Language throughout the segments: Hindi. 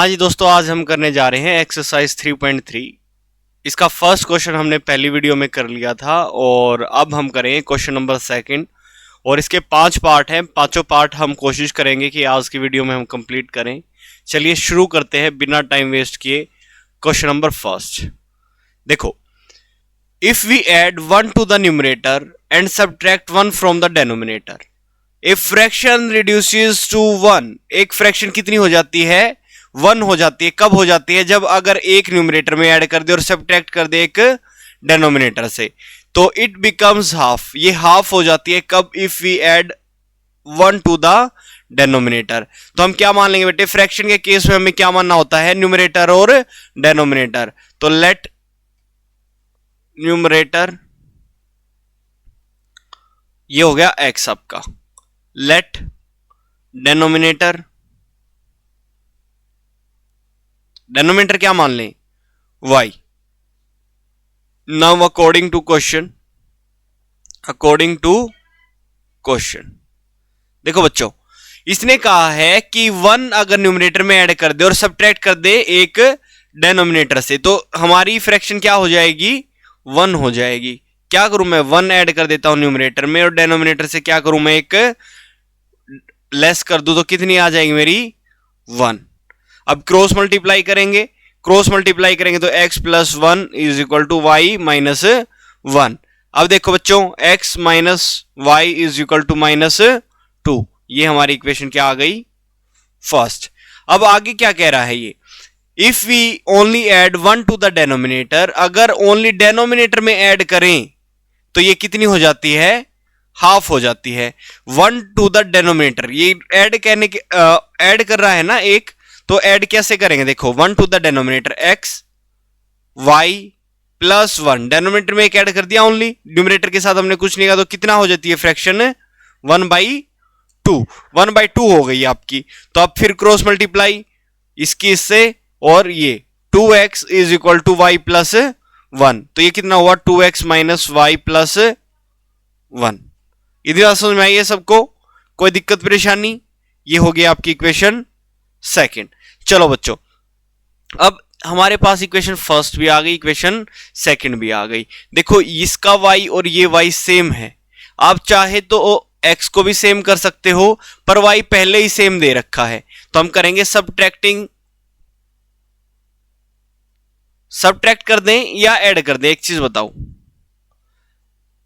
हाँ जी दोस्तों, आज हम करने जा रहे हैं एक्सरसाइज 3.3। इसका फर्स्ट क्वेश्चन हमने पहली वीडियो में कर लिया था और अब हम करेंगे क्वेश्चन नंबर सेकंड। और इसके 5 पार्ट हैं, पांचों पार्ट हम कोशिश करेंगे कि आज की वीडियो में हम कंप्लीट करें। चलिए शुरू करते हैं बिना टाइम वेस्ट किए। क्वेश्चन नंबर फर्स्ट देखो, if we add 1 to the numerator and subtract 1 from the denominator, a fraction reduces to 1। एक फ्रैक्शन कितनी हो जाती है? 1 हो जाती है। कब हो जाती है? जब अगर एक न्यूमरेटर में ऐड कर दे और सब्ट्रैक्ट कर दे एक डेनोमिनेटर से, तो इट बिकम्स हाफ। ये हाफ हो जाती है कब? If we add 1 to the denominator. तो हम क्या मान लेंगे बेटे? फ्रैक्शन के केस में हमें क्या मानना होता है? न्यूमरेटर और डेनोमिनेटर। तो लेट न्यूमरेटर, ये हो गया x आपका। लेट डेनोमिनेटर, डेनोमिनेटर क्या मान लें? y। Now according to question, देखो बच्चों, इसने कहा है कि 1 अगर न्यूमरेटर में ऐड कर दे और सब्ट्रैक्ट कर दे एक डेनोमिनेटर से, तो हमारी फ्रैक्शन क्या हो जाएगी? 1 हो जाएगी। क्या करूं मैं? 1 ऐड कर देता हूं न्यूमरेटर में और डेनोमिनेटर से क्या करूं मैं? एक लेस कर दूं तो कितनी आ जाएगी मेरी? 1। अब क्रॉस मल्टीप्लाई करेंगे, तो x plus 1 is equal to y minus 1। अब देखो बच्चों, x minus y is equal to minus 2। ये हमारी इक्वेशन क्या आ गई? फर्स्ट। अब आगे क्या कह रहा है ये? If we only add 1 to the denominator, अगर ओनली डेनोमिनेटर में ऐड करें तो ये कितनी हो जाती है? हाफ हो जाती है। 1 टू द डेनोमिनेटर, ये ऐड करने के ऐड कर रहा है ना एक, तो ऐड कैसे करेंगे? देखो, 1 to the denominator x y plus 1, denominator में एक ऐड कर दिया ओनली, न्यूमरेटर के साथ हमने कुछ नहीं कहा, तो कितना हो जाती है फ्रैक्शन? 1/2। 1/2 हो गई आपकी। तो अब फिर क्रॉस मल्टीप्लाई इसकी इससे, और ये 2x is equal to y plus 1। तो ये कितना हुआ? 2x minus Y plus 1। इधर बात समझ में आई है सबको? कोई दिक्कत परेशानी? ये हो गया आपकी इक्वेशन सेकंड। चलो बच्चों, अब हमारे पास इक्वेशन फर्स्ट भी आ गई, इक्वेशन सेकंड भी आ गई। देखो, इसका y और ये y सेम है। आप चाहे तो x को भी सेम कर सकते हो, पर y पहले ही सेम दे रखा है, तो हम करेंगे सब्ट्रैक्ट कर दें या ऐड कर दें? एक चीज बताओ,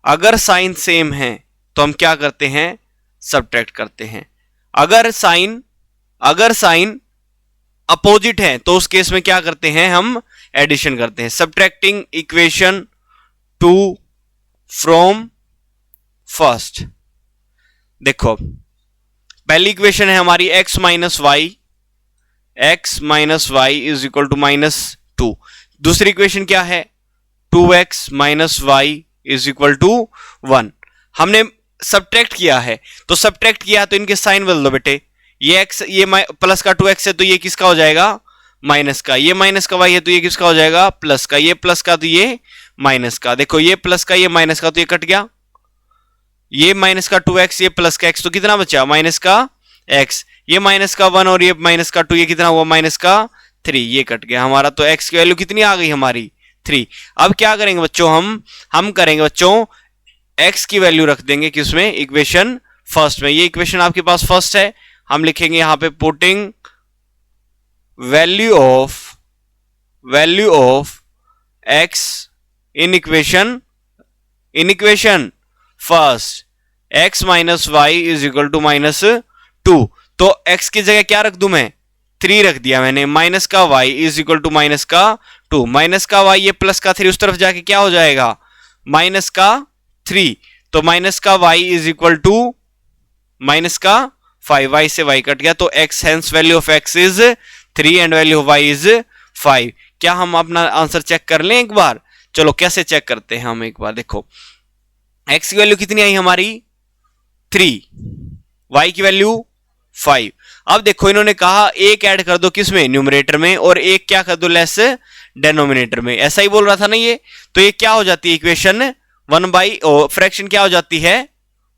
अगर साइन सेम है तो हम क्या करते हैं? सब्ट्रैक्ट करते हैं। अगर साइन अपोजिट है तो उस केस में क्या करते हैं? हम एडिशन करते हैं। Subtracting equation 2 from first. देखो, पहली इक्वेशन है हमारी x minus y is equal to -2। दूसरी इक्वेशन क्या है? 2x minus y is equal to 1। हमने सब्ट्रैक्ट किया है, तो सब्ट्रैक्ट किया तो इनके साइन बदल दो बेटे। ये x, ये प्लस का 2x है तो ये किसका हो जाएगा? माइनस का। ये माइनस का y है तो ये किसका हो जाएगा? प्लस का। ये प्लस का तो ये माइनस का। देखो, ये प्लस का, ये माइनस का, तो ये कट गया। ये माइनस का 2x, ये प्लस का x, तो कितना बचा? माइनस का x। ये माइनस का 1 और ये माइनस का 2, ये कितना हुआ? माइनस का 3। ये कट गया हमारा। तो x की वैल्यू कितनी आ गई हमारी? 3। अब क्या करेंगे बच्चों? हम करेंगे बच्चों, x की वैल्यू रख देंगे किसमें? इक्वेशन फर्स्ट में। ये इक्वेशन आपके पास फर्स्ट है, हम लिखेंगे यहां पे putting value of x in equation first, x minus y is equal to -2। तो x की जगह क्या रख दूं मैं? 3 रख दिया मैंने। माइनस का y is equal to minus का 2। माइनस का y, ये प्लस का 3 उस तरफ जाके क्या हो जाएगा? माइनस का 3। तो माइनस का y is equal to minus का 5। y से y कट गया, तो x hence value of x is 3 and value of y is 5। क्या हम अपना आंसर चेक कर लें एक बार? चलो कैसे चेक करते हैं हम एक बार। देखो, x की वैल्यू कितनी आई हमारी? 3, y की वैल्यू 5। अब देखो, इन्होंने कहा एक ऐड कर दो किसमें? न्यूमरेटर में, और एक क्या कर दो? लेस डेनोमिनेटर में। ऐसा ही बोल रहा था ना ये। तो ये क्या हो जाती है इक्वेशन? फ्रैक्शन क्या हो जाती है?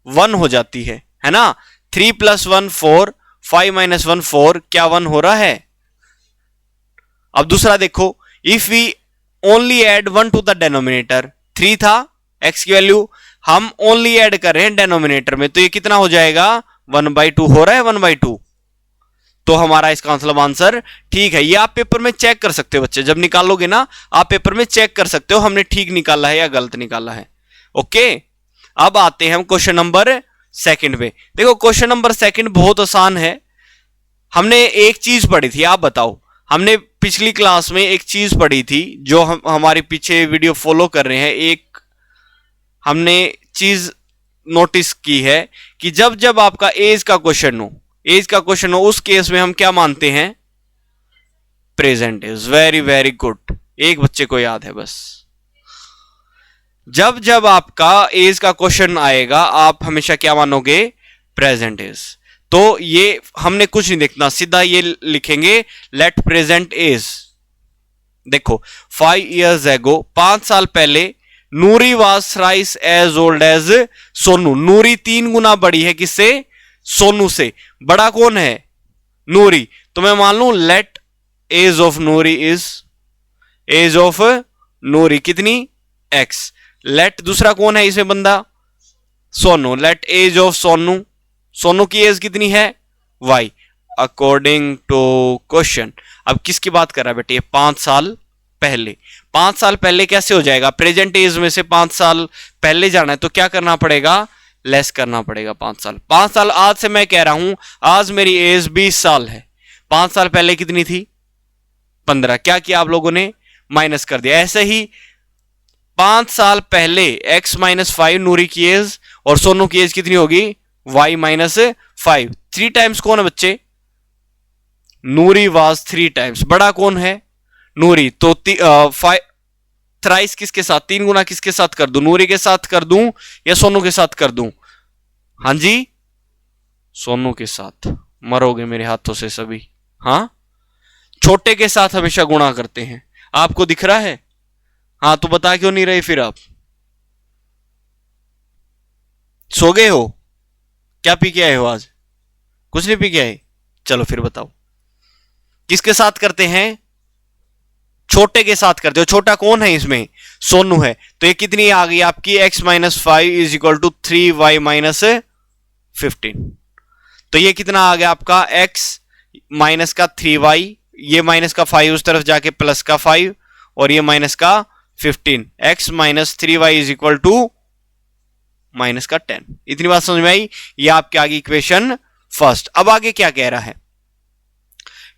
1 हो जाती है ना? 3 + 1 4, 5 - 1 4, क्या 1 हो रहा है? अब दूसरा देखो, if we only add 1 to the denominator, 3 था x की वैल्यू, हम ओनली ऐड कर रहे हैं डेनोमिनेटर में, तो ये कितना हो जाएगा 1/2 हो रहा है 1/2। तो हमारा इसका मतलब आंसर ठीक है। ये आप पेपर में चेक कर सकते हो बच्चे, जब निकालोगे ना आप पेपर में चेक कर सकते हो हमने ठीक निकाला है या गलत निकाला है। ओके, अब आते हैं हम क्वेश्चन नंबर सेकंड पे। देखो क्वेश्चन नंबर सेकंड बहुत आसान है। हमने एक चीज पढ़ी थी, आप बताओ, हमने पिछली क्लास में एक चीज पढ़ी थी, जो हम हमारे पीछे वीडियो फॉलो कर रहे हैं, एक हमने चीज नोटिस की है कि जब जब आपका एज का क्वेश्चन हो उस केस में हम क्या मानते हैं, present is. Very very good, एक बच्चे को याद है बस। जब जब आपका एज का क्वेश्चन आएगा आप हमेशा क्या मानोगे, प्रेजेंट इज। तो ये हमने कुछ नहीं देखना, सीधा ये लिखेंगे लेट प्रेजेंट इज। देखो 5 years ago, 5 साल पहले, Noori was thrice as old as Sonu. Noori 3 गुना बड़ी है किससे, सोनू से। बड़ा कौन है, नूरी। तो मैं मान लू let age of Noori is, age of Noori कितनी, x। लेट दूसरा कौन है इसमें बंदा, Sonu. Let age of Sonu, Sonu की एज कितनी है, y अकॉर्डिंग टू क्वेश्चन। अब किसकी बात कर रहा है बेटे, 5 साल पहले। 5 साल पहले कैसे हो जाएगा, प्रेजेंट एज में से 5 साल पहले जाना है तो क्या करना पड़ेगा, लेस करना पड़ेगा 5 साल। 5 साल आज से मैं कह रहा हूं, आज मेरी एज 20 साल है, 5 साल पहले कितनी थी, 15। क्या किया आप लोगों ने, माइनस कर दिया। ऐसे ही 5 साल पहले x - 5 नूरी की एज, और सोनू की एज कितनी होगी, y - 5। 3 टाइम्स कौन है बच्चे, नूरी वाज 3 टाइम्स। बड़ा कौन है, नूरी। तो 5 थ्राइस किसके साथ, 3 गुना किसके साथ कर दूं, नूरी के साथ कर दूं या सोनू के साथ कर दूं, हाँ जी सोनू के साथ। मरोगे मेरे हाथों से सभी। हाँ, छोटे के साथ हमेशा गुणा करते हैं, आपको दिख रहा है। हाँ तो बता क्यों नहीं रहे फिर आप, सो गए हो, क्या पी के आए हो आज, कुछ नहीं पी के आए, चलो फिर बताओ किसके साथ करते हैं, छोटे के साथ करते हो। छोटा कौन है इसमें, सोनू है। तो ये कितनी आ गई आपकी, x - 5 = 3y - 15। तो ये कितना आ गया आपका, x माइनस का 3y, ये माइनस का 5 उस तरफ जाके प्लस का 5, और ये माइनस का 15। x - 3y = माइनस का 10। इतनी बात समझ में आई। ये आपके आगे इक्वेशन फर्स्ट। अब आगे क्या कह रहा है,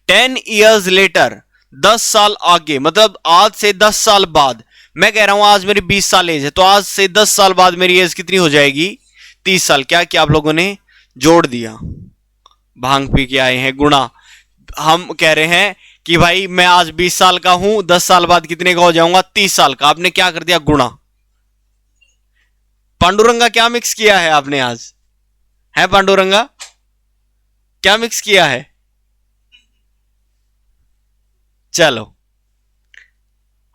10 years later, 10 साल आगे, मतलब आज से 10 साल बाद। मैं कह रहा हूं आज मेरी 20 साल एज है, तो आज से 10 साल बाद मेरी एज कितनी हो जाएगी, 30 साल। क्या किया आप लोगों ने, जोड़ दिया, भांग पी के आए हैं, गुणा। हम कह रहे हैं कि भाई मैं आज 20 साल का हूं, 10 साल बाद कितने का हो जाऊंगा, 30 साल का। आपने क्या कर दिया, गुणा। पांडुरंगा क्या मिक्स किया है आपने आज, है पांडुरंगा, क्या मिक्स किया है। चलो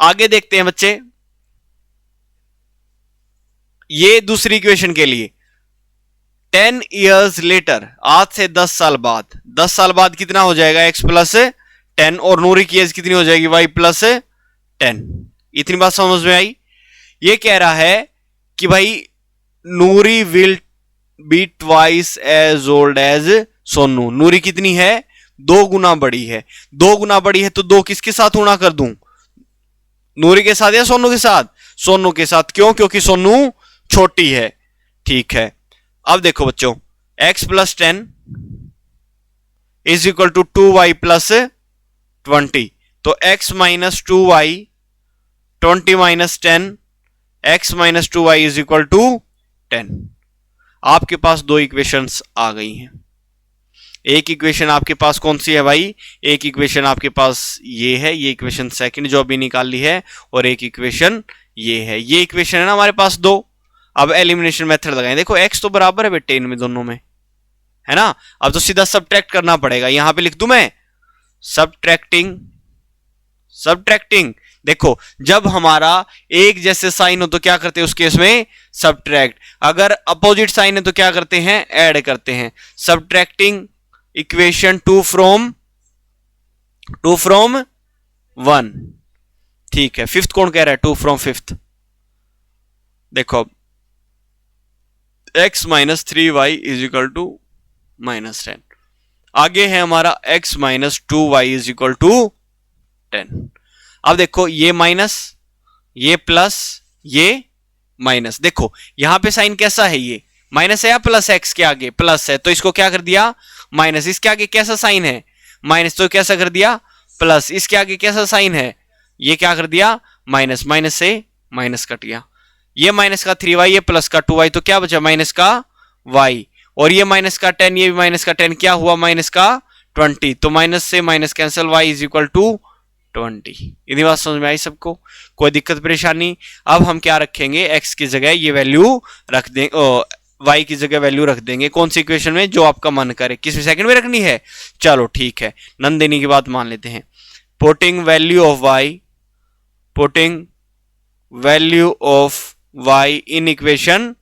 आगे देखते हैं बच्चे, ये दूसरी इक्वेशन के लिए 10 years later, आज से 10 साल बाद। 10 साल बाद कितना हो जाएगा, x + 10, और नूरी की एज कितनी हो जाएगी, y + 10। इतनी बात समझ में आई। ये कह रहा है कि भाई Noori will be twice as old as Sonu. Noori कितनी है, 2 गुना बड़ी है। 2 गुना बड़ी है तो 2 किसके साथ गुणा कर दूं, नूरी के साथ या सोनू के साथ, सोनू के साथ। क्यों, क्योंकि सोनू छोटी है। ठीक है, अब देखो बच्चों, x + 10 = 2y + 20। तो x - 2y, 20 - 10, x - 2y = 10। आपके पास 2 इक्वेशंस आ गई हैं। एक इक्वेशन आपके पास कौन सी है भाई, एक इक्वेशन आपके पास ये है, ये इक्वेशन सेकंड जो अभी निकाल ली है, और एक इक्वेशन ये है। ये इक्वेशन है ना हमारे पास 2। अब एलिमिनेशन मेथड लगाएं। देखो x तो बराबर है बेटे इनमें दोनों में, है ना। अब तो सीधा सब्ट्रैक्ट करना पड़ेगा। यहां पे लिख दूं मैं, सब्ट्रैक्टिंग। देखो जब हमारा एक जैसे साइन हो तो क्या करते हैं उस केस में, सब्ट्रैक्ट। अगर अपोजिट साइन है तो क्या करते हैं, ऐड करते हैं। सब्ट्रैक्टिंग इक्वेशन 2 फ्रॉम 1, ठीक है। फिफ्थ कौन कह रहा है? 2 फ्रॉम फिफ्थ। देखो अब x minus 3y is equal to -10। आगे है हमारा x minus 2y is equal to 10। अब देखो ये माइनस, ये प्लस, ये माइनस। देखो यहां पे साइन कैसा है? ये माइनस है या प्लस? एक्स के आगे प्लस है तो इसको क्या कर दिया? माइनस। इसके आगे कैसा साइन है? माइनस, तो कैसा कर दिया? प्लस। इसके आगे कैसा साइन है? ये क्या कर दिया? माइनस। माइनस से माइनस कट गया। ये माइनस का 3y, ये प्लस का 2y, तो क्या बचा? माइनस का y। और ये माइनस का 10, ये भी माइनस का 10, क्या हुआ? माइनस का 20। तो माइनस से minus cancel, y is equal to 20। इतनी बात समझ में आई सबको? कोई दिक्कत परेशानी? अब हम क्या रखेंगे? x की जगह ये वैल्यू रख देंगे, y की जगह वैल्यू रख देंगे। कौन सी इक्वेशन में? जो आपका मन करे। किस में? सेकंड में रखनी है? चलो ठीक है, नंदिनी की बात मान लेते हैं। Putting value of y, putting value of y in equation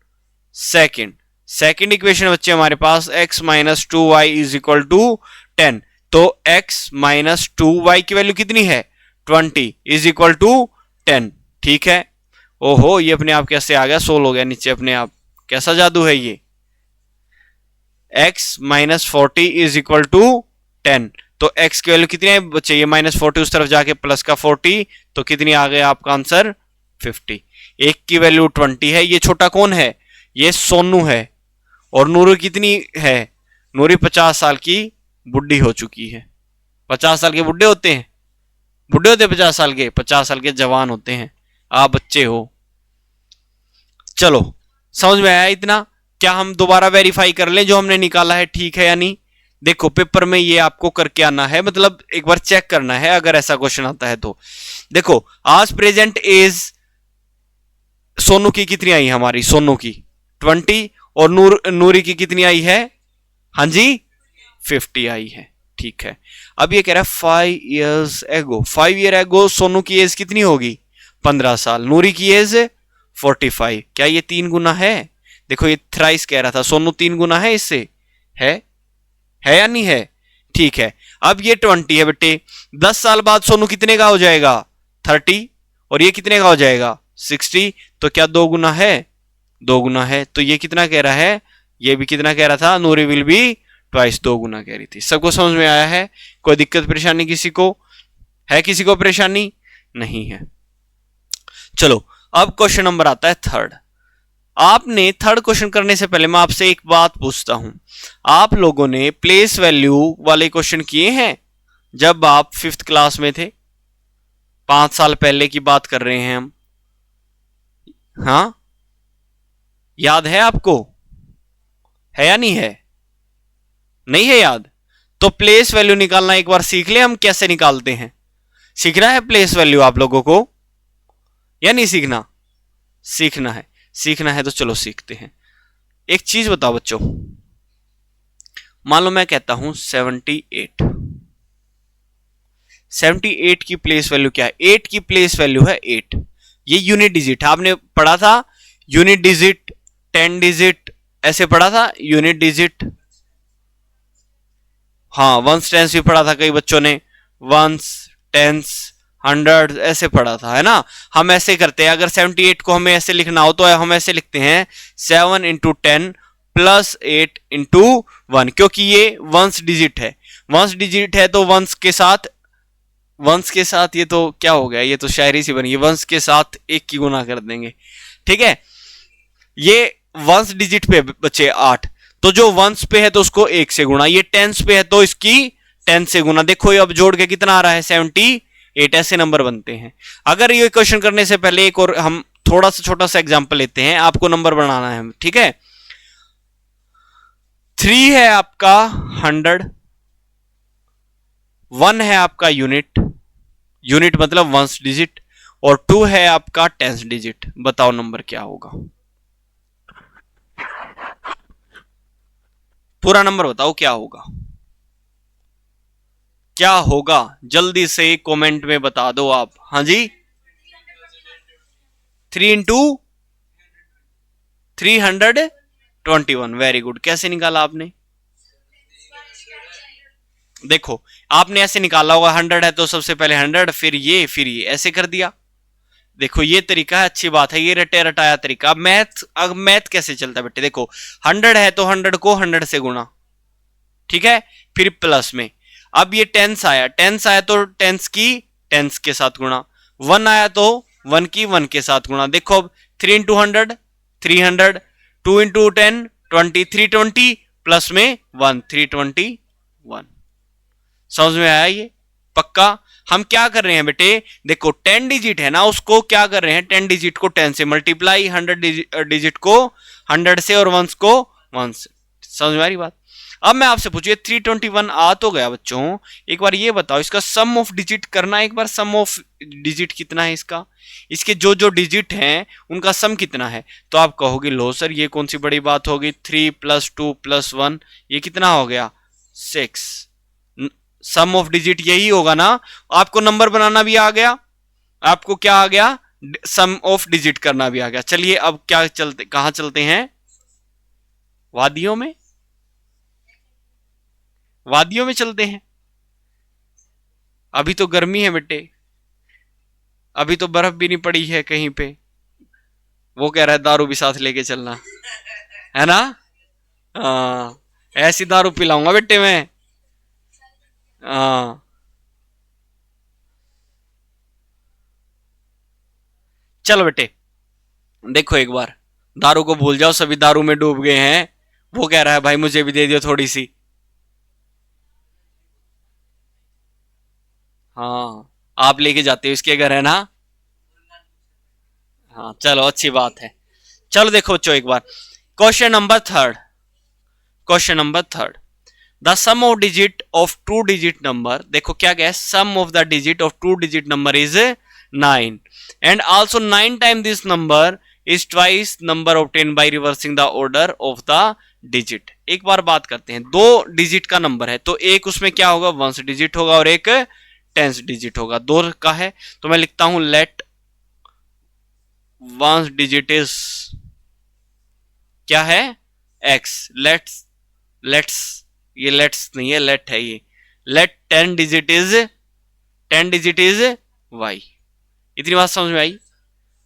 second. Second equation बच्चे हमारे पास x minus 2y is equal to 10। तो x माइनस 2y की वैल्यू कितनी है? 20 इज इक्वल टू 10। ठीक है। ओहो, ये अपने आप कैसे आ गया? सोल्व हो गया नीचे अपने आप। कैसा जादू है ये? x minus 40 is equal to 10। तो x की वैल्यू कितनी है बच्चे? ये माइनस 40 उस तरफ जाके प्लस का 40, तो कितनी आ गया आपका आंसर? 50। एक की वैल्यू 20 है। ये छोटा कौन है? ये सोनू है। और नूरी कितनी है? नूरी 50 साल की बुढ़ी हो चुकी है। 50 साल के बुढ़े होते हैं? बुढ़े होते 50 साल के? 50 साल के जवान होते हैं। आप बच्चे हो। चलो समझ में आया इतना? क्या हम दोबारा वेरीफाई कर लें जो हमने निकाला है ठीक है या नहीं? देखो पेपर में ये आपको करके आना है, मतलब एक बार चेक करना है अगर ऐसा क्वेश्चन आता है तो। देखो आज प्रेजेंट एज सोनू की कितनी आई? हमारी सोनू की 20, और नूरी की कितनी आई है? हाँ जी 50 आई है। ठीक है। अब ये कह रहा है 5 years एगो, 5 year एगो सोनू की एज कितनी होगी? 15 साल। नूरी की एज 45। क्या ये 3 गुना है? देखो ये थ्राइस कह रहा था, सोनू 3 गुना है इससे, है या नहीं है? ठीक है। अब ये 20 है बेटे, 10 साल बाद सोनू कितने का हो जाएगा? 30। और ये कितने का हो जाएगा? 60। तो क्या 2 गुना है? 2 गुना है। तो ये कितना कह रहा है? ये भी कितना कह रहा था? नूरी विल बी ट्वाइस, 2 गुना कह रही थी। सबको समझ में आया है? कोई दिक्कत परेशानी किसी को है? किसी को परेशानी नहीं है? चलो अब क्वेश्चन नंबर आता है थर्ड। आपने थर्ड क्वेश्चन करने से पहले मैं आपसे एक बात पूछता हूं, आप लोगों ने प्लेस वैल्यू वाले क्वेश्चन किए हैं जब आप 5th क्लास में थे? 5 साल पहले की बात कर रहे हैं हम। हाँ याद है आपको? है या नहीं है? नहीं है याद? तो प्लेस वैल्यू निकालना एक बार सीख ले, हम कैसे निकालते हैं। सीखना है प्लेस वैल्यू आप लोगों को या नहीं सीखना? सीखना है। सीखना है तो चलो सीखते हैं। एक चीज बताओ बच्चों, मान लो मैं कहता हूं 78। 78 की प्लेस वैल्यू क्या है? 8 की प्लेस वैल्यू है 8। ये यूनिट डिजिट है, आपने पढ़ा था यूनिट डिजिट, 10 डिजिट ऐसे पढ़ा था यूनिट डिजिट। हाँ वंस टेंस भी पढ़ा था कई बच्चों ने, वंस टेंस 100 ऐसे पढ़ा था, है ना? हम ऐसे करते हैं, अगर 78 को हमें ऐसे लिखना हो तो हम ऐसे लिखते हैं 7 इंटू 10 प्लस 8 इंटू 1, क्योंकि ये वंस डिजिट है। वंस डिजिट है तो वंस के साथ ये तो क्या हो गया? ये तो शायरी सी बनी। वंस के साथ 1 की गुना कर देंगे। ठीक है। ये वंस डिजिट पे बचे 8, तो जो वंस पे है तो उसको 1 से गुणा, ये टेंस पे है तो इसकी 10 से गुना। देखो ये अब जोड़ के कितना आ रहा है? 78। ऐसे नंबर बनते हैं। अगर ये क्वेश्चन करने से पहले एक और हम थोड़ा सा छोटा सा एग्जांपल लेते हैं, आपको नंबर बनाना है। ठीक है। 3 है आपका 100, 1 है आपका यूनिट मतलब वंस डिजिट, और 2 है आपका टेंस डिजिट। बताओ नंबर क्या होगा? पूरा नंबर बताओ क्या होगा? क्या होगा जल्दी से कमेंट में बता दो आप। हाँ जी 3 इंटू 321। Very good. कैसे निकाला आपने? देखो आपने ऐसे निकाला होगा, 100 है तो सबसे पहले 100, फिर ये ऐसे कर दिया। देखो ये तरीका है, अच्छी बात है, ये रटे रटाया तरीका। अब मैथ कैसे चलता है बेटे, देखो 100 है तो 100 को 100 से गुणा, ठीक है, फिर प्लस में। अब ये टेंस आया तो टेंस के साथ गुणा, 1 आया तो 1 की 1 के साथ गुणा। देखो अब 3 इंटू 100 300, 2 इंटू 10 20, 320 प्लस में 1 321। समझ में आया ये? पक्का। हम क्या कर रहे हैं बेटे, देखो 10 डिजिट है ना, उसको क्या कर रहे हैं, 10 डिजिट को 10 से मल्टीप्लाई, 100 डिजिट को 100 से और 1 को 1 से। समझ में आ रही बात? अब मैं आपसे पूछिए 321 आ तो गया बच्चों, एक बार ये बताओ इसका सम ऑफ डिजिट करना, एक बार सम ऑफ डिजिट कितना है इसका, इसके जो जो डिजिट हैं उनका सम कितना है। तो आप कहोगे लो सर ये कौन सी बड़ी बात होगी, 3 + 2 + 1 ये कितना हो गया 6। सम ऑफ डिजिट यही होगा ना। आपको नंबर बनाना भी आ गया, आपको क्या आ गया, सम ऑफ डिजिट करना भी आ गया। चलिए अब क्या चलते, कहां चलते हैं, वादियों में, वादियों में चलते हैं। अभी तो गर्मी है बेटे, अभी तो बर्फ भी नहीं पड़ी है कहीं पे। वो कह रहा है दारू भी साथ लेके चलना है ना। हाँ ऐसी दारू पिलाऊंगा बेटे मैं। हाँ चलो बेटे देखो एक बार, दारू को भूल जाओ, सभी दारू में डूब गए हैं। वो कह रहा है भाई मुझे भी दे दियो थोड़ी सी। हाँ आप लेके जाते हो इसके घर है ना। हाँ चलो अच्छी बात है। चलो देखो बच्चों एक बार, question number third, question number third, the sum of digit of 2 digit number. देखो क्या क्या है, sum of the digit of 2 digit number is 9 and also 9 time this number is twice number obtain by reversing the order of the digit. एक बार बात करते हैं, 2 डिजिट का नंबर है तो एक उसमें क्या होगा 1 डिजिट होगा और एक 10 डिजिट होगा, 2 का है तो मैं लिखता हूं लेट 1 डिजिट इज क्या है x, लेट्स ये लेट्स नहीं है, लेट है ये, लेट 10 डिजिट इज y। इतनी बात समझ में आई?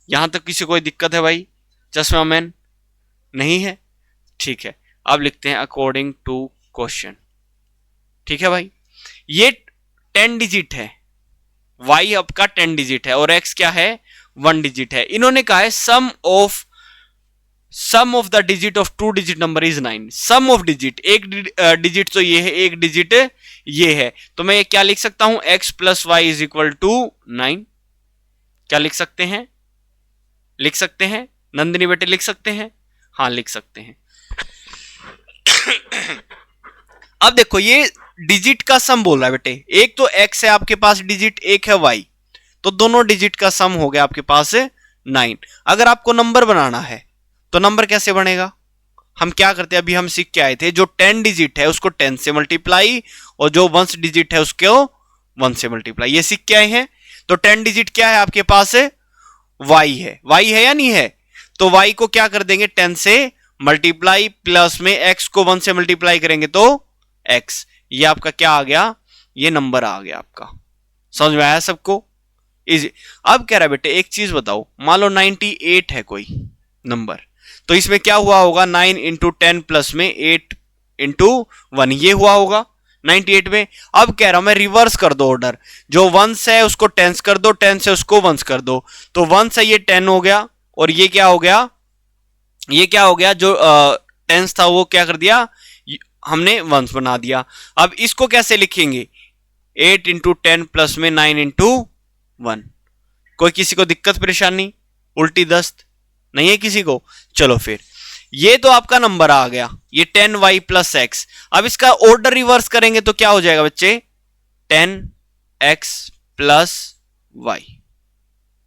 यहां तक किसी कोई दिक्कत है भाई, चश्मा मैन नहीं है? ठीक है अब लिखते हैं अकॉर्डिंग टू क्वेश्चन। ठीक है भाई, ये 10 डिजिट है, y आपका 10 डिजिट है और x क्या है 1 डिजिट है। इन्होंने कहा है sum of the digit of 2 digit number is 9। Sum of digit, एक डिजिट तो ये है, एक डिजिट ये है, तो मैं ये क्या लिख सकता हूं x + y = 9। क्या लिख सकते हैं, लिख सकते हैं नंदिनी बेटे, लिख सकते हैं, हाँ लिख सकते हैं। अब देखो ये डिजिट का सम बोल रहा है बेटे, एक तो x है आपके पास डिजिट, एक है y, तो दोनों डिजिट का सम हो गया आपके पास 9। अगर आपको नंबर बनाना है तो नंबर कैसे बनेगा, हम क्या करते हैं, अभी हम सीख के आए थे, जो 10 डिजिट है उसको 10 से मल्टीप्लाई और जो 1 डिजिट है उसको 1 से मल्टीप्लाई, ये सीख के आए हैं। तो 10 डिजिट क्या है आपके पास y है या नहीं है, तो y को क्या कर देंगे 10 से मल्टीप्लाई, प्लस में x को 1 से मल्टीप्लाई करेंगे तो x, ये आपका क्या आ गया, ये नंबर आ गया आपका। समझ में आया सबको? इजी। अब कह रहा है बेटे एक चीज बताओ, मान लो 98 है कोई नंबर, तो इसमें क्या हुआ होगा 9 इंटू 10 प्लस में 8 इंटू 1 ये हुआ होगा 98 में। अब कह रहा हूं मैं रिवर्स कर दो ऑर्डर, जो 1 है उसको 10 कर दो, 10 से उसको 1 कर दो, तो 1 से ये 10 हो गया और ये क्या हो गया, ये क्या हो गया, जो 10 था वो क्या कर दिया हमने 1 बना दिया। अब इसको कैसे लिखेंगे 8 इंटू 10 प्लस में 9 इंटू 1। कोई किसी को दिक्कत परेशानी, उल्टी दस्त नहीं है किसी को? चलो फिर ये तो आपका नंबर आ गया, ये 10y + x। अब इसका ऑर्डर रिवर्स करेंगे तो क्या हो जाएगा बच्चे 10x + y।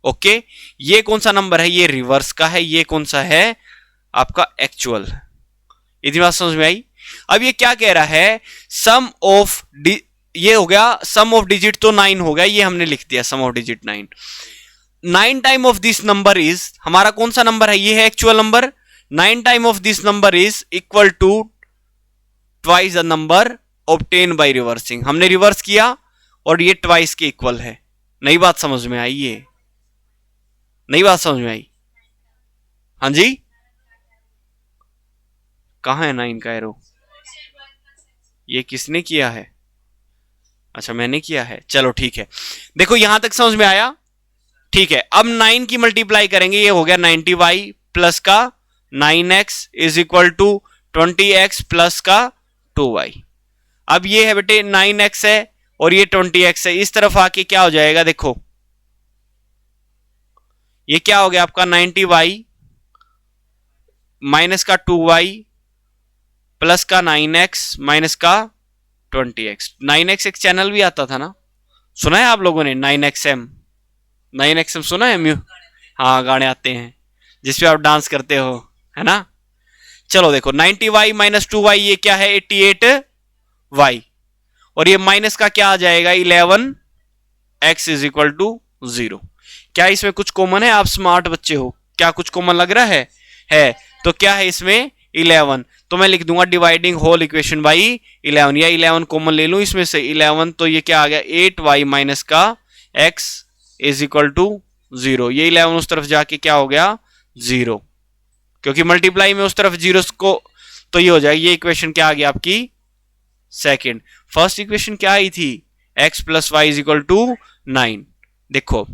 ओके, ये कौन सा नंबर है, ये रिवर्स का है, ये कौन सा है आपका एक्चुअल। इतनी बात समझ में आई? अब ये क्या कह रहा है, सम ऑफ ये हो गया, सम ऑफ डिजिट तो 9 हो गया, ये हमने लिख दिया sum of digit 9। 9 time of this number is, हमारा कौन सा नंबर है, ये है actual number. 9 time of this number is equal to twice the number obtain by reversing, हमने रिवर्स किया और ये ट्वाइस के इक्वल है। नई बात समझ में आई? ये नई बात समझ में आई? हाँ जी, कहाँ है 9 का एरो? ये किसने किया है? अच्छा मैंने किया है, चलो ठीक है। देखो यहां तक समझ में आया, ठीक है। अब 9 की मल्टीप्लाई करेंगे, ये हो गया 90y प्लस का 9x is equal to 20x plus का 2y। अब ये है बेटे 9x है और ये 20x है, इस तरफ आके क्या हो जाएगा? देखो ये क्या हो गया आपका 90y माइनस का 2y प्लस का 9x माइनस का 20x। 9x एक चैनल भी आता था ना, सुना है आप लोगों ने? 9XM, 9XM सुना है? म्यू, हाँ गाने आते हैं जिसपे आप डांस करते हो, है ना? चलो देखो 90y माइनस 2y ये क्या है? 88y, और ये माइनस का क्या आ जाएगा? 11x is equal to 0। क्या इसमें कुछ कॉमन है? आप स्मार्ट बच्चे हो, क्या कुछ कॉमन लग रहा है? तो क्या है इसमें? 11। तो मैं लिख दूंगा डिवाइडिंग होल इक्वेशन बाई 11, या 11 कॉमन ले लूं इसमें से 11, तो ये क्या आ गया? 8y माइनस का x इज इक्वल टू 0। ये 11 उस तरफ जाके क्या हो गया? 0, क्योंकि मल्टीप्लाई में उस तरफ जीरो को, तो ये हो जाएगी। ये इक्वेशन क्या आ गया आपकी? सेकेंड। फर्स्ट इक्वेशन क्या आई थी? x plus y is equal to 9। देखो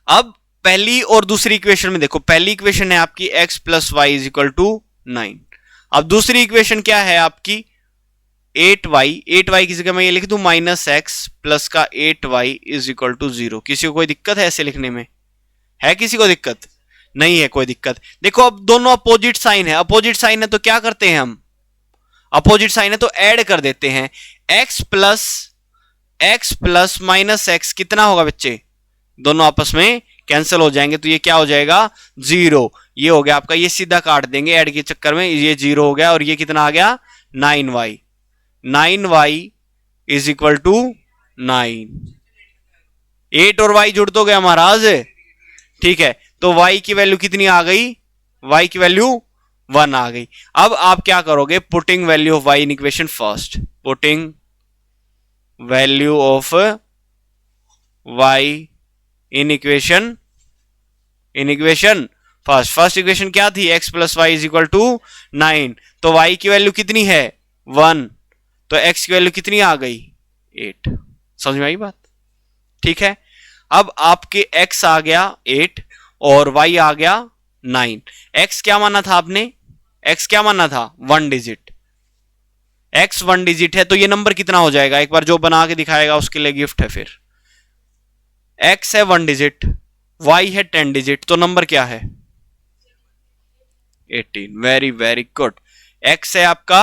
अब पहली और दूसरी इक्वेशन में देखो, पहली इक्वेशन है आपकी x plus y is equal to 9। अब दूसरी इक्वेशन क्या है आपकी? 8y की जगह मैं ये लिख दूं माइनस एक्स प्लस का 8y इज इक्वल टू 0। किसी को कोई दिक्कत है ऐसे लिखने में? है किसी को दिक्कत? नहीं है कोई दिक्कत। देखो अब दोनों अपोजिट साइन है, अपोजिट साइन है तो क्या करते हैं हम? अपोजिट साइन है तो ऐड कर देते हैं। x प्लस माइनस एक्स कितना होगा बच्चे? दोनों आपस में कैंसिल हो जाएंगे, तो ये क्या हो जाएगा? 0। ये हो गया आपका, ये सीधा काट देंगे ऐड के चक्कर में, ये 0 हो गया, और ये कितना आ गया? 9y। 9y is equal to 9। 8 और y जुड़ तो गया महाराज, ठीक है। तो y की वैल्यू कितनी आ गई? y की वैल्यू 1 आ गई। अब आप क्या करोगे? Putting value of y in equation first, putting value of y in equation first equation क्या थी? x plus y is equal to 9। तो y की वैल्यू कितनी है? 1। तो x की वैल्यू कितनी आ गई? 8। समझ में आई बात? ठीक है। अब आपके x आ गया 8 और y आ गया 9। x क्या माना था आपने? x क्या माना था? 1 डिजिट। x 1 डिजिट है तो ये नंबर कितना हो जाएगा? एक बार जो बना के दिखाएगा उसके लिए गिफ्ट है। फिर x है 1 डिजिट, y है 10 डिजिट, तो नंबर क्या है? 18। Very very good. x है आपका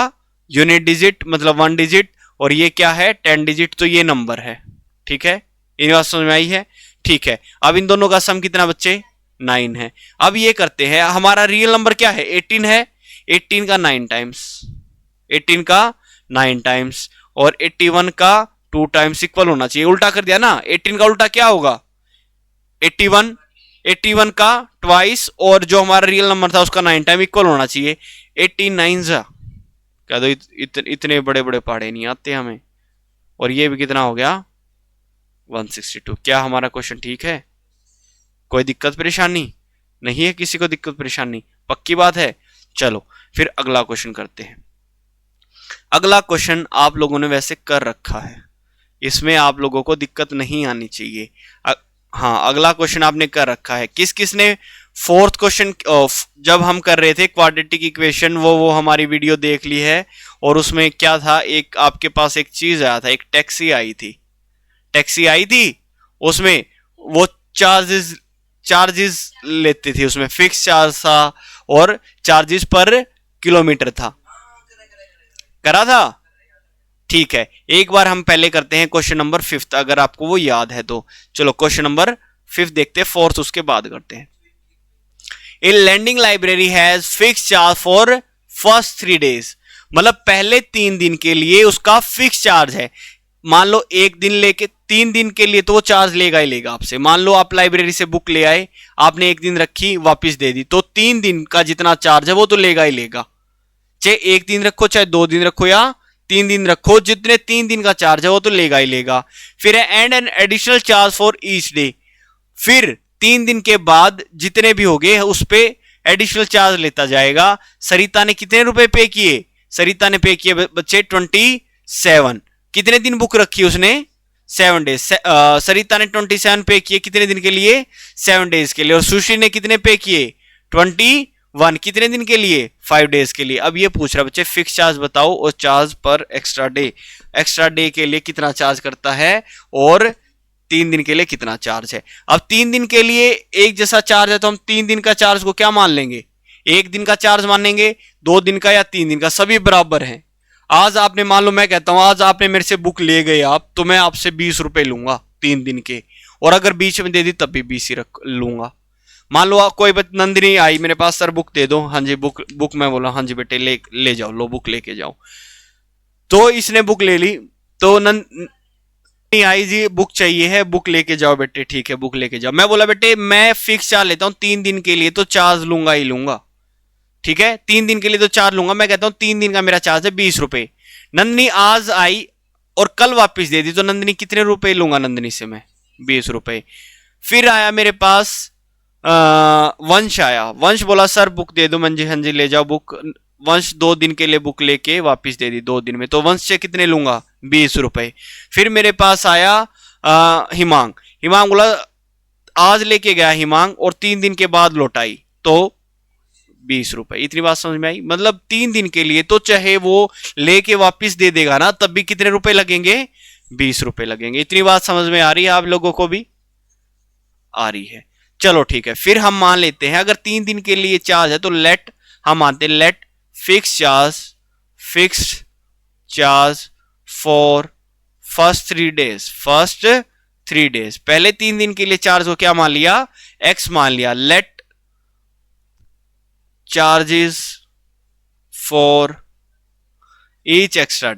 यूनिट डिजिट मतलब 1 डिजिट, और ये क्या है? 10 डिजिट, तो ये नंबर है। ठीक है, इन बात समझ में आई है? ठीक है। अब इन दोनों का सम कितना बच्चे? 9 है। अब ये करते हैं, हमारा रियल नंबर क्या है? 18 है। 18 का 9 टाइम्स, 18 का 9 टाइम्स, और 81 का 2 टाइम्स इक्वल होना चाहिए। उल्टा कर दिया ना, 18 का उल्टा क्या होगा? 81, 81 का ट्वाइस, और जो हमारा रियल नंबर था उसका 9 टाइम इक्वल होना चाहिए। 89 जा क्या? तो इतने बड़े बड़े पहाड़े नहीं आते हमें। और ये भी कितना हो गया? 162। क्या हमारा क्वेश्चन ठीक है? कोई दिक्कत परेशानी नहीं है? किसी को दिक्कत परेशानी? पक्की बात है। चलो फिर अगला क्वेश्चन करते हैं। अगला क्वेश्चन आप लोगों ने वैसे कर रखा है, इसमें आप लोगों को दिक्कत नहीं आनी चाहिए। हाँ, अगला क्वेश्चन आपने कर रखा है। किस किस ने फोर्थ क्वेश्चन जब हम कर रहे थे क्वाड्रेटिक इक्वेशन, वो हमारी वीडियो देख ली है। और उसमें क्या था, एक आपके पास एक चीज आया था, एक टैक्सी आई थी। उसमें वो चार्जेस लेती थी, उसमें फिक्स चार्ज था और चार्जेस पर किलोमीटर था। करा था? ठीक है, एक बार हम पहले करते हैं क्वेश्चन नंबर 5, अगर आपको वो याद है तो। चलो क्वेश्चन नंबर 5 देखते हैं, 4th उसके बाद करते हैं। A lending library has fix charge for first 3 days, मतलब पहले 3 दिन के लिए उसका फिक्स चार्ज है। मान लो 1 दिन लेके 3 दिन के लिए तो वो चार्ज लेगा ही लेगा आपसे। मान लो आप लाइब्रेरी से बुक ले आए, आपने 1 दिन रखी वापस दे दी, तो 3 दिन का जितना चार्ज है वो तो लेगा ही लेगा। चाहे 1 दिन रखो, चाहे 2 दिन रखो, या 3 दिन रखो, जितने 3 दिन का चार्ज है वो तो लेगा ही लेगा। फिर है and an additional charge for each day, फिर 3 दिन के बाद जितने भी हो गए उस पे एडिशनल चार्ज लेता जाएगा। सरिता ने कितने रुपए पे किए? सरिता ने पे किए बच्चे 27। कितने दिन बुक रखी उसने? 7 डेज। सरिता ने 27 पे किए कितने दिन के लिए? 7 डेज के लिए। और सुश्री ने कितने पे किए? 21 कितने दिन के लिए? 5 डेज के लिए। अब ये पूछ रहा बच्चे फिक्स चार्ज बताओ और चार्ज पर एक्स्ट्रा डे, एक्स्ट्रा डे के लिए कितना चार्ज करता है और 3 दिन के लिए कितना चार्ज है। अब 3 दिन के लिए एक जैसा चार्ज है तो हम 3 दिन का चार्ज को क्या मान लेंगे? 1 दिन का चार्ज मानेंगे, 2 दिन का या 3 दिन का, सभी बराबर हैं। आज आपने मान लो, मैं कहता हूं आज आपने मेरे से बुक ले गए आप, तो मैं आपसे 20 रुपए लूंगा 3 दिन के, और अगर बीच में दे दी तब भी 20 ही रख लूंगा। मान लो कोई नंदिनी आई मेरे पास, सर बुक दे दो। हाँ जी बुक मैं बोला हाँ जी बेटे ले जाओ, लो बुक लेके जाओ। तो इसने बुक ले ली, तो नहीं आई जी बुक चाहिए है, बुक लेके जाओ बेटे। ठीक है बुक लेके जाओ। मैं बोला बेटे मैं फिक्स चार्ज लेता हूं 3 दिन के लिए, तो चार्ज लूंगा ही लूंगा। ठीक है 3 दिन के लिए तो चार्ज लूंगा। मैं कहता हूं 3 दिन का मेरा चार्ज है 20 रुपए। नंदिनी आज आई और कल वापस दे दी, तो नंदिनी कितने रुपए लूंगा? नंदिनी से मैं 20 रुपए। फिर आया मेरे पास वंश आया, वंश बोला सर बुक दे दो। मंजी हाँ जी ले जाओ बुक। वंश 2 दिन के लिए बुक लेके वापस दे दी 2 दिन में, तो वंश से कितने लूंगा? 20 रुपए। फिर मेरे पास आया हिमांग, हिमांग बोला आज लेके गया हिमांग और 3 दिन के बाद लौटाई, तो 20 रुपए। इतनी बात समझ में आई? मतलब 3 दिन के लिए तो चाहे वो लेके वापस दे देगा ना, तब भी कितने रुपए लगेंगे? 20 रुपए लगेंगे। इतनी बात समझ में आ रही है आप लोगों को भी? आ रही है। चलो ठीक है, फिर हम मान लेते हैं अगर 3 दिन के लिए चार्ज है तो हम मानते हैं let fixed charge for first 3 days. पहले 3 दिन के लिए चार्ज को क्या मान लिया? एक्स मान लिया। Let charges for each extra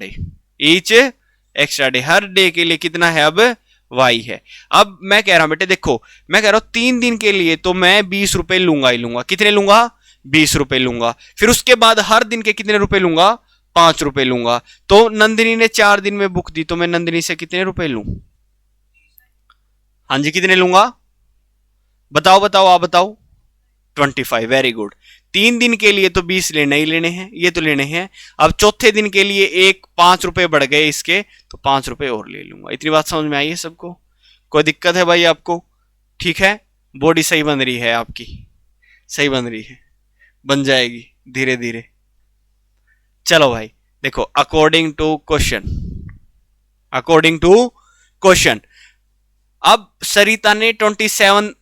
day, हर डे के लिए कितना है? अब वाई है। अब मैं कह रहा हूं बेटे देखो, मैं कह रहा हूं 3 दिन के लिए तो मैं 20 रुपए लूंगा ही लूंगा। कितने लूंगा? 20 रुपए लूंगा। फिर उसके बाद हर दिन के कितने रुपए लूंगा? 5 रुपए लूंगा। तो नंदिनी ने 4 दिन में बुक दी, तो मैं नंदिनी से कितने रुपए लूं? हाँ जी कितने लूंगा? बताओ आप बताओ। 25। Very good. 3 दिन के लिए तो 20 लेने ही लेने हैं, ये तो लेने हैं। अब चौथे दिन के लिए 5 रुपए बढ़ गए इसके, तो 5 रुपए और ले लूंगा। इतनी बात समझ में आई है सबको? कोई दिक्कत है भाई आपको? ठीक है बॉडी सही बन रही है आपकी, सही बन रही है, बन जाएगी धीरे धीरे। चलो भाई देखो, अकॉर्डिंग टू क्वेश्चन अब सरिता ने 27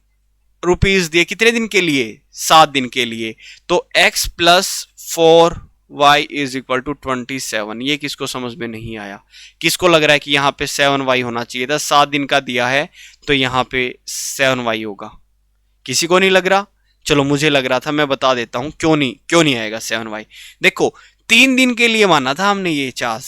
रुपीज दिए कितने दिन के लिए? 7 दिन के लिए। तो x plus 4y is equal to 27। ये किसको समझ में नहीं आया? किसको लग रहा है कि यहां पे 7y होना चाहिए था? 7 दिन का दिया है तो यहां पे 7y होगा। किसी को नहीं लग रहा? चलो मुझे लग रहा था, मैं बता देता हूं क्यों नहीं आएगा 7y। देखो 3 दिन के लिए माना था हमने ये चार्ज,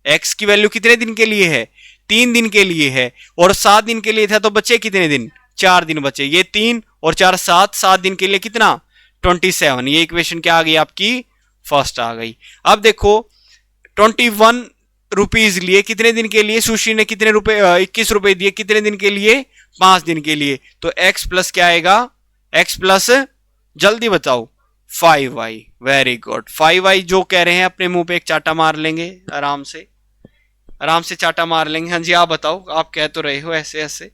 x की वैल्यू कितने दिन के लिए है? 3 दिन के लिए है। और 7 दिन के लिए था तो बचे कितने दिन? 4 दिन बचे। ये 3 और 4 7 दिन के लिए कितना? 27। ये इक्वेशन क्या आ गई आपकी? फर्स्ट आ गई। अब देखो 21 रुपीज लिए कितने दिन के लिए? सुशी ने कितने रुपए 21 रुपए दिए कितने दिन के लिए? 5 दिन के लिए। तो x प्लस क्या आएगा? x प्लस जल्दी बताओ 5y। Very good. 5y जो कह रहे हैं अपने मुंह पे एक चाटा मार लेंगे, आराम से चाटा मार लेंगे। हाँ जी आप बताओ, आप कह तो रहे हो ऐसे ऐसे।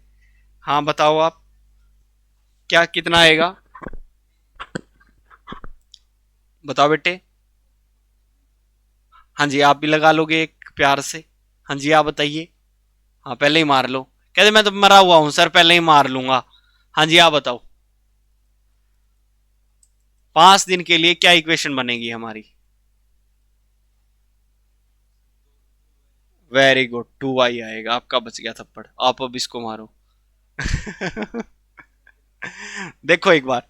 हाँ बताओ आप क्या कितना आएगा? बताओ बेटे। हाँ जी आप भी लगा लोगे एक प्यार से। हाँ जी आप बताइए। हाँ पहले ही मार लो। कहते मैं तो मरा हुआ हूं सर, पहले ही मार लूंगा। हाँ जी आप बताओ 5 दिन के लिए क्या इक्वेशन बनेगी हमारी? वेरी गुड 2y आएगा। आपका बच गया थप्पड़, आप अब इसको मारो। देखो एक बार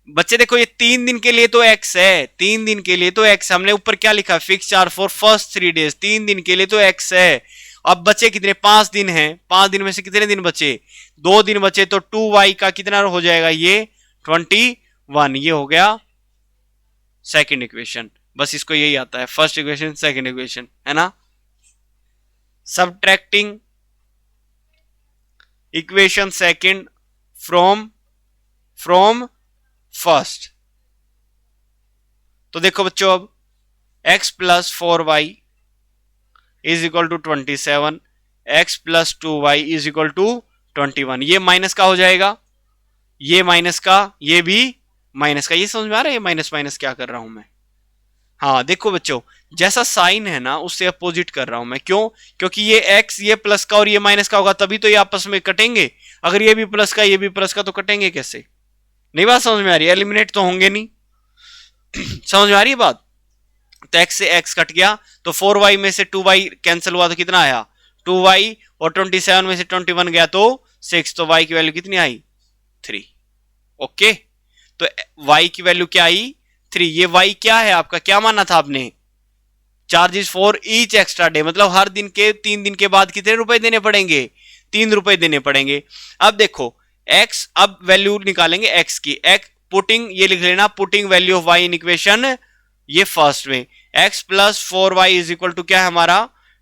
बच्चे, देखो ये 3 दिन के लिए तो x है, 3 दिन के लिए तो x। हमने ऊपर क्या लिखा? Fix charge for first 3 days. 3 दिन के लिए तो x है। अब बचे कितने? 5 दिन हैं। 5 दिन में से कितने दिन बचे? 2 दिन बचे। तो 2y का कितना हो जाएगा? ये 21। ये हो गया सेकंड इक्वेशन। बस इसको यही आता है, फर्स्ट इक्वेशन सेकंड इक्वेशन, है ना? Subtracting equation second from first. तो देखो बच्चों, अब x plus 4y is equal to 27, x plus 2y is equal to 21। ये माइनस का हो जाएगा, ये माइनस का, ये भी माइनस का। ये समझ में आ रहा है ये माइनस माइनस क्या कर रहा हूं मैं? हाँ देखो बच्चों, जैसा साइन है ना उससे अपोजिट कर रहा हूं मैं। क्यों? क्योंकि ये x ये प्लस का और ये माइनस का होगा तभी तो ये आपस में कटेंगे। अगर ये भी प्लस का ये भी प्लस का तो कटेंगे कैसे? नहीं बात समझ में आ रही है? एलिमिनेट तो होंगे नहीं। समझ में आ रही है बात? तो x से x कट गया, तो 4y में से 2y कैंसिल हुआ तो कितना आया? 2y, और 27 में से 21 गया तो 6, तो y की वैल्यू कितनी आई? 3। ओके, तो y की वैल्यू क्या आई? 3। ये y क्या है आपका? क्या माना था आपने? Charges for each extra day, मतलब हर दिन के 3 दिन के बाद कितने रुपए देने पड़ेंगे? 3 रुपए देने पड़ेंगे। अब देखो x, अब वैल्यू निकालेंगे x की। x पुटिंग, ये लिख लेना, putting value of y in equation, ये फर्स्ट में। x plus 4y is equal to क्या है हमारा?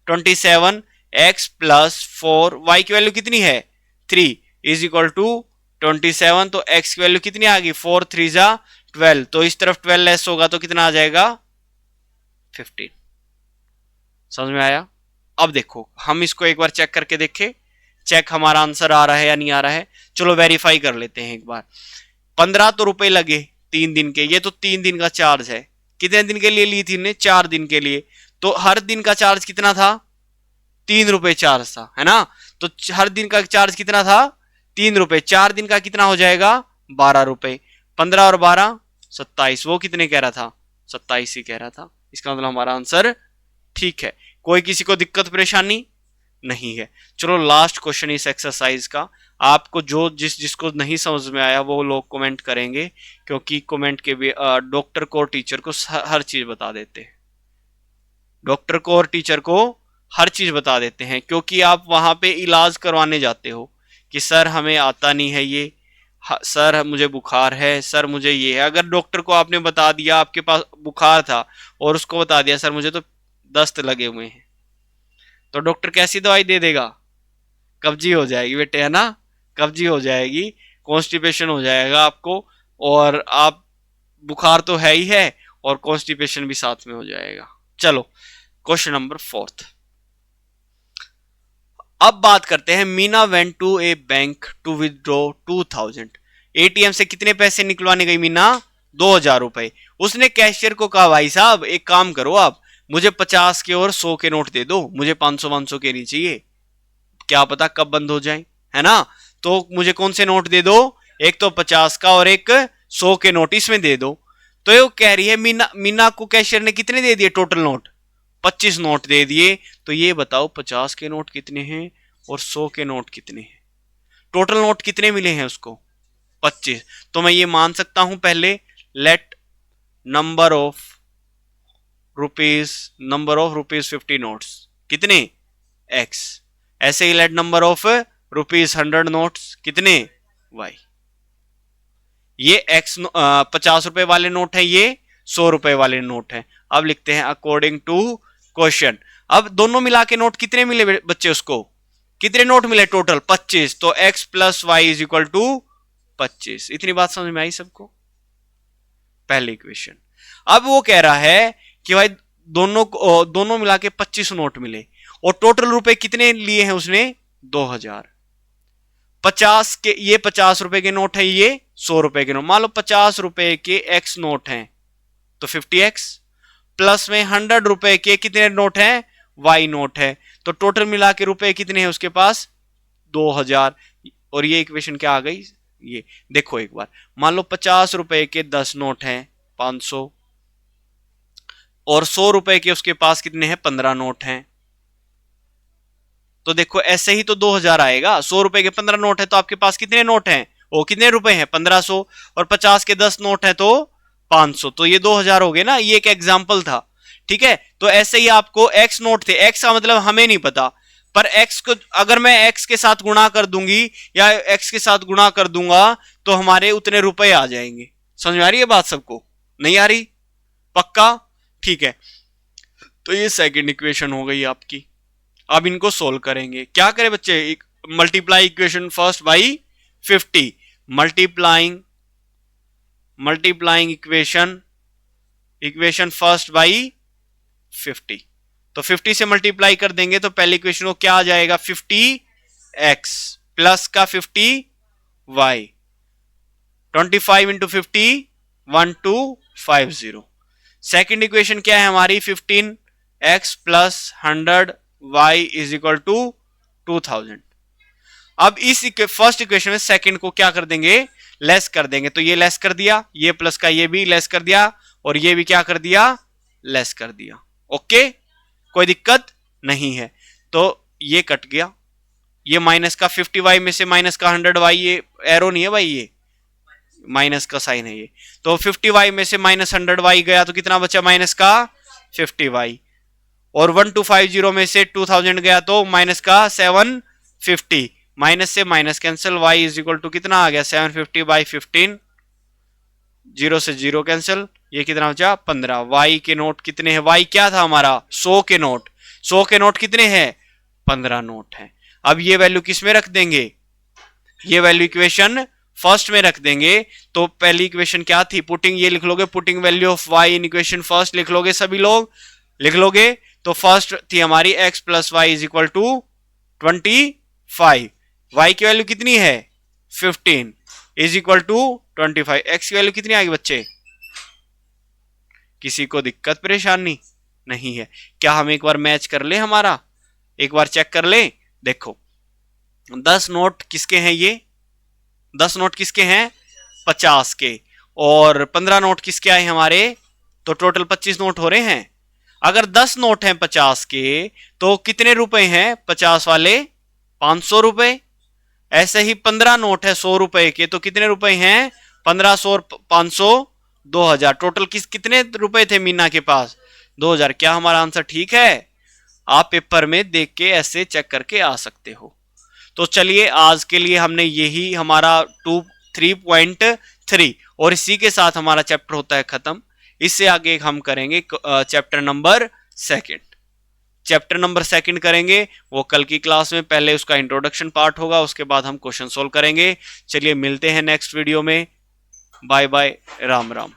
27। x प्लस 4y की वैल्यू कितनी है? 3 इज इक्वल टू 27। तो x की वैल्यू कितनी आ गई? 4 3 जा 12। तो इस तरफ 12 लेस होगा तो कितना आ जाएगा? 15। समझ में आया? अब देखो हम इसको एक बार चेक करके देखें, चेक हमारा आंसर आ रहा है या नहीं आ रहा है। चलो वेरीफाई कर लेते हैं एक बार। 15 तो रुपए लगे 3 दिन के, ये तो 3 दिन का चार्ज है। कितने दिन के लिए ली थी ने? 4 दिन के लिए। तो हर दिन का चार्ज कितना था? 3 रुपए चार्ज था, है ना? तो हर दिन का चार्ज कितना था? 3 रुपए। 4 दिन का कितना हो जाएगा? 12 रुपए। 15 और 12 27। वो कितने कह रहा था? 27 ही कह रहा था। इसका मतलब हमारा आंसर ठीक है। कोई किसी को दिक्कत परेशानी नहीं है। चलो लास्ट क्वेश्चन इस एक्सरसाइज का। आपको जो जिसको नहीं समझ में आया वो लोग कमेंट करेंगे, क्योंकि कमेंट के भी डॉक्टर को और टीचर को हर चीज बता देते हैं। डॉक्टर को और टीचर को हर चीज बता देते हैं, क्योंकि आप वहां पे इलाज करवाने जाते हो कि सर हमें आता नहीं है ये, सर मुझे बुखार है, सर मुझे ये है। अगर डॉक्टर को आपने बता दिया आपके पास बुखार था और उसको बता दिया सर मुझे तो दस्त लगे हुए हैं, तो डॉक्टर कैसी दवाई दे देगा? कब्जी हो जाएगी बेटे, है ना? कब्जी हो जाएगी, कॉन्स्टिपेशन हो जाएगा आपको, और आप बुखार तो है ही है और कॉन्स्टिपेशन भी साथ में हो जाएगा। चलो क्वेश्चन नंबर 4। अब बात करते हैं, Meena went to a bank to withdraw 2000। ATM से कितने पैसे निकलवाने गई मीना? 2000 रुपए। उसने कैशियर को कहा भाई साहब एक काम करो, आप मुझे 50 के और 100 के नोट दे दो, मुझे 500 के नहीं चाहिए, क्या पता कब बंद हो जाए, है ना? तो मुझे कौन से नोट दे दो? एक तो 50 का और एक 100 के नोट इसमें दे दो। तो ये कह रही है मीना को कैशियर ने कितने दे दिए टोटल नोट? 25 नोट दे दिए। तो ये बताओ 50 के नोट कितने हैं और 100 के नोट कितने हैं? टोटल नोट कितने मिले हैं उसको? 25। तो मैं ये मान सकता हूं पहले, let number of rupees 50 notes कितने? x। ऐसे ही let number of rupees 100 notes कितने? y। ये x 50 रुपए वाले नोट है, ये 100 रुपए वाले नोट है। अब लिखते हैं अकॉर्डिंग टू क्वेश्चन। अब दोनों मिला के नोट कितने मिले बच्चे? उसको कितने नोट मिले टोटल? 25। तो x plus y is equal to 25। इतनी बात समझ में आई सबको? पहले इक्वेशन। अब वो कह रहा है कि भाई दोनों मिला के 25 नोट मिले और टोटल रुपए कितने लिए हैं उसने? 2000। 50 के, ये 50 रुपए के नोट है, ये 100 रुपए के नोट। मान लो 50 रुपए के x नोट हैं तो 50x, प्लस में 100 रुपए के कितने नोट हैं? y नोट है। तो टोटल मिला के रुपए कितने हैं उसके पास? 2000। और ये इक्वेशन क्या आ गई? ये देखो एक बार, मान लो 50 रुपए के 10 नोट हैं 500, और 100 रुपए के उसके पास कितने हैं? 15 नोट हैं। तो देखो ऐसे ही तो 2000 आएगा। 100 रुपए के 15 नोट है तो आपके पास कितने नोट हैं? वो कितने रुपए हैं? 1500। और 50 के 10 नोट है तो 500। तो ये 2000 हो गए ना। ये एक एग्जाम्पल था, ठीक है? तो ऐसे ही आपको x नोट थे, x का मतलब हमें नहीं पता, पर x को अगर मैं x के साथ गुणा कर दूंगी या x के साथ गुणा कर दूंगा तो हमारे उतने रुपए आ जाएंगे। समझ में आ रही है बात सबको? नहीं आ रही? पक्का? ठीक है। तो ये सेकंड इक्वेशन हो गई आपकी। अब इनको सोल्व करेंगे। क्या करें बच्चे, multiply equation first by 50, multiplying equation first by 50। तो 50 से मल्टीप्लाई कर देंगे तो पहली इक्वेशन को क्या आ जाएगा, 50x प्लस का 50y, 25 इंटू 50 1250। सेकेंड इक्वेशन क्या है हमारी, 15x plus 100y is equal to 2000। अब इस फर्स्ट इक्वेशन में सेकंड को क्या कर देंगे, लेस कर देंगे। तो ये लेस कर दिया, ये प्लस का ये भी लेस कर दिया, और ये भी क्या कर दिया, लेस कर दिया। ओके, कोई दिक्कत नहीं है। तो ये कट गया, ये माइनस का 50y में से माइनस का 100y, ये एरो नहीं है भाई, ये माइनस का साइन है ये। तो 50y में से माइनस 100y गया तो कितना बचा, माइनस का 50y। और 1250 में से 2000 गया तो माइनस का 750, माइनस से minus cancel, y is equal to कितना आ गया, 750 बाई 15, 0 से 0 कैंसिल, ये कितना बचा 15। y के नोट कितने हैं, y क्या था हमारा 100 के नोट, 100 के नोट कितने हैं, 15 नोट हैं। अब ये वैल्यू किस में रख देंगे, ये वैल्यू इक्वेशन फर्स्ट में रख देंगे। तो पहली इक्वेशन क्या थी, पुटिंग, ये लिख लोगे, putting value of y in equation first लिख लोगे, सभी लोग लिख लोगे। तो फर्स्ट थी हमारी x plus y is equal to 25, y की वैल्यू कितनी है 15 इज इक्वल टू 25, x की वैल्यू कितनी आएगी बच्चे, किसी को दिक्कत परेशानी नहीं है। क्या हम एक बार मैच कर ले, हमारा एक बार चेक कर ले। देखो 10 नोट किसके हैं, ये 10 नोट किसके हैं 50 के, और 15 नोट किसके आए हमारे, तो टोटल 25 नोट हो रहे हैं। अगर 10 नोट हैं 50 के तो कितने रुपए हैं 50 वाले, 500 रुपए। ऐसे ही 15 नोट है 100 रुपए के तो कितने रुपए हैं, 1500 और 500 2000। टोटल कितने रुपए थे मीना के पास, 2000। क्या हमारा आंसर ठीक है, आप पेपर में देख के ऐसे चेक करके आ सकते हो। तो चलिए आज के लिए हमने यही हमारा 3.3 और इसी के साथ हमारा चैप्टर होता है खत्म। इससे आगे हम करेंगे चैप्टर नंबर 2। चैप्टर नंबर 2 करेंगे वो कल की क्लास में। पहले उसका इंट्रोडक्शन पार्ट होगा, उसके बाद हम क्वेश्चन सोल्व करेंगे। चलिए मिलते हैं नेक्स्ट वीडियो में। Bye bye, Ram Ram.